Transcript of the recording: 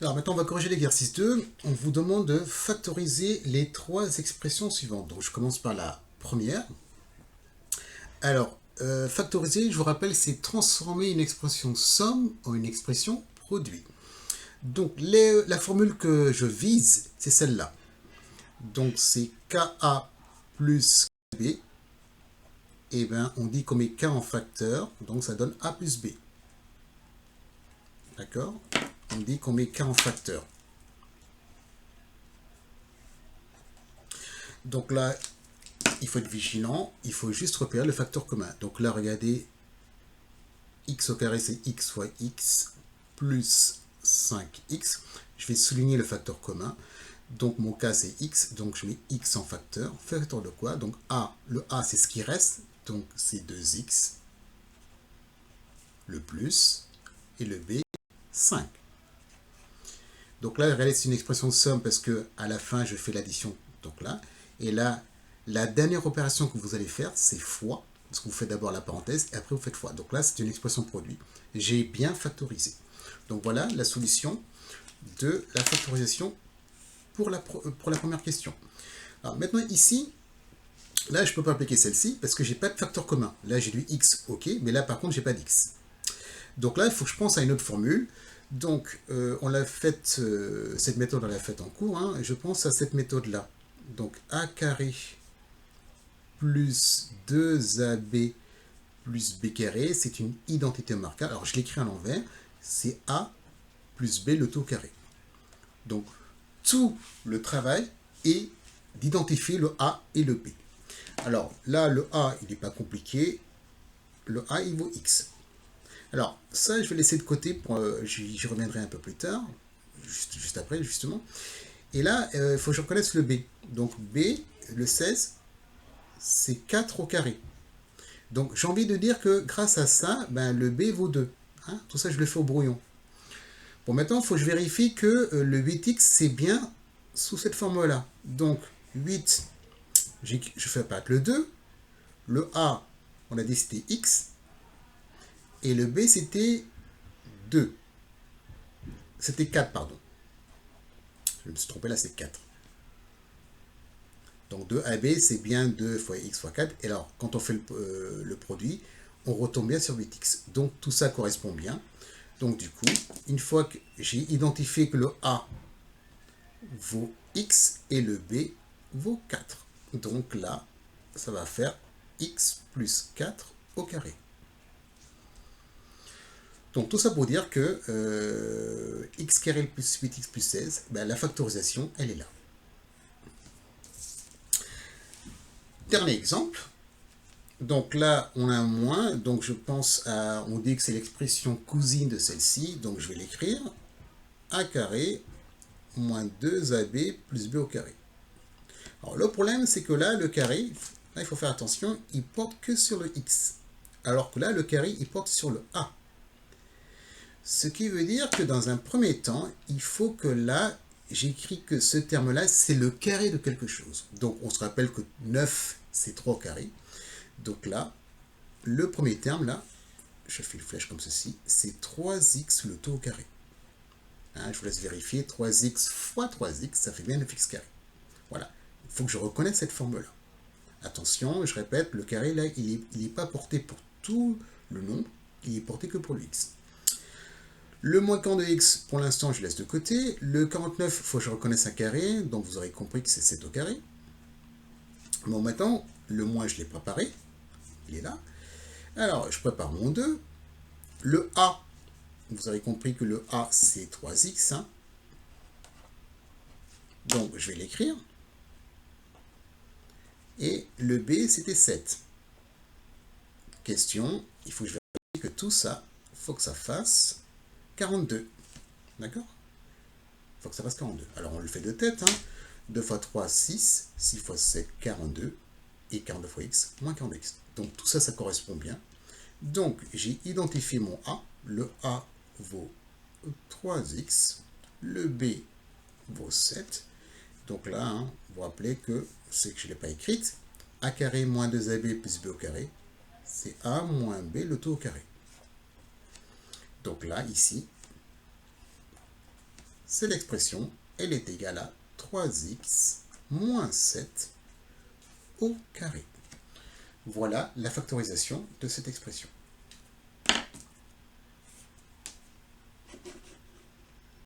Alors maintenant, on va corriger l'exercice 2. On vous demande de factoriser les trois expressions suivantes. Donc je commence par la première. Alors, factoriser, je vous rappelle, c'est transformer une expression somme en une expression produit. Donc la formule que je vise, c'est celle-là. Donc c'est KA plus KB. Et bien, on dit qu'on met K en facteur, donc ça donne A plus B. D'accord? On dit qu'on met K en facteur. Donc là, il faut être vigilant, il faut juste repérer le facteur commun. Donc là, regardez, x au carré, c'est x fois x plus 5x. Je vais souligner le facteur commun. Donc mon cas, c'est x, donc je mets x en facteur. Facteur de quoi? Donc a, le a, c'est ce qui reste, donc c'est 2x, le plus, et le b, 5. Donc là, regardez, c'est une expression de somme parce que à la fin, je fais l'addition. Donc là, et là, la dernière opération que vous allez faire, c'est fois. Parce que vous faites d'abord la parenthèse et après vous faites fois. Donc là, c'est une expression produit. J'ai bien factorisé. Donc voilà la solution de la factorisation pour la première question. Alors maintenant, ici, là, je ne peux pas appliquer celle-ci parce que je n'ai pas de facteur commun. Là, j'ai du x, ok, mais là, par contre, je n'ai pas d'x. Donc là, il faut que je pense à une autre formule. Donc, on l'a faite, cette méthode, on l'a faite en cours. Hein, je pense à cette méthode-là. Donc, a carré plus 2ab plus b carré, c'est une identité marquable. Alors, je l'écris à l'envers. C'est a plus b le tout carré. Donc, tout le travail est d'identifier le a et le b. Alors, là, le a, il n'est pas compliqué. Le a, il vaut x. Alors, ça, je vais laisser de côté, j'y reviendrai un peu plus tard, juste après, justement. Et là, il faut que je reconnaisse le b. Donc, b, le 16, c'est 4 au carré. Donc, j'ai envie de dire que grâce à ça, ben, le b vaut 2. Hein, tout ça, je le fais au brouillon. Bon, maintenant, il faut que je vérifie que le 8x, c'est bien sous cette forme-là. Donc, 8, je fais apparaître le 2. Le a, on a dit c'était x. Et le b, c'était 2. C'était 4, pardon. Je me suis trompé, là, c'est 4. Donc 2AB, c'est bien 2 fois x fois 4. Et alors, quand on fait le produit, on retombe bien sur 8x. Donc tout ça correspond bien. Donc du coup, une fois que j'ai identifié que le A vaut x et le B vaut 4. Donc là, ça va faire x plus 4 au carré. Donc tout ça pour dire que x carré plus 8x plus 16, ben, la factorisation, elle est là. Dernier exemple. Donc là, on a un moins, donc je pense à, on dit que c'est l'expression cousine de celle-ci, donc je vais l'écrire. A carré moins 2ab plus b au carré. Alors le problème, c'est que là, le carré, là, il faut faire attention, il porte que sur le x. Alors que là, le carré, il porte sur le a. Ce qui veut dire que dans un premier temps, il faut que là, j'écris que ce terme-là, c'est le carré de quelque chose. Donc on se rappelle que 9, c'est 3 au carré. Donc là, le premier terme, là, je fais une flèche comme ceci, c'est 3x le tout au carré. Hein, je vous laisse vérifier, 3x fois 3x, ça fait bien 9x carré. Voilà, il faut que je reconnaisse cette forme-là. Attention, je répète, le carré, là, il n'est pas porté pour tout le nombre, il est porté que pour le x. Le moins 40 de x, pour l'instant, je laisse de côté. Le 49, il faut que je reconnaisse un carré, donc vous aurez compris que c'est 7 au carré. Bon, maintenant, le moins, je l'ai préparé, il est là. Alors, je prépare mon 2. Le A, vous avez compris que le A, c'est 3x. Hein. Donc, je vais l'écrire. Et le B, c'était 7. Question, il faut que je vérifie que tout ça, il faut que ça fasse 42. D'accord? Il faut que ça fasse 42. Alors, on le fait de tête. Hein. 2 fois 3, 6. 6 fois 7, 42. Et 42 fois x, moins 40x. Donc, tout ça, ça correspond bien. Donc, j'ai identifié mon A. Le A vaut 3x. Le B vaut 7. Donc là, hein, vous vous rappelez que c'est que je ne l'ai pas écrite. A carré moins 2ab plus b au carré. C'est A moins b le tout au carré. Donc là, ici, c'est l'expression, elle est égale à 3x moins 7 au carré. Voilà la factorisation de cette expression.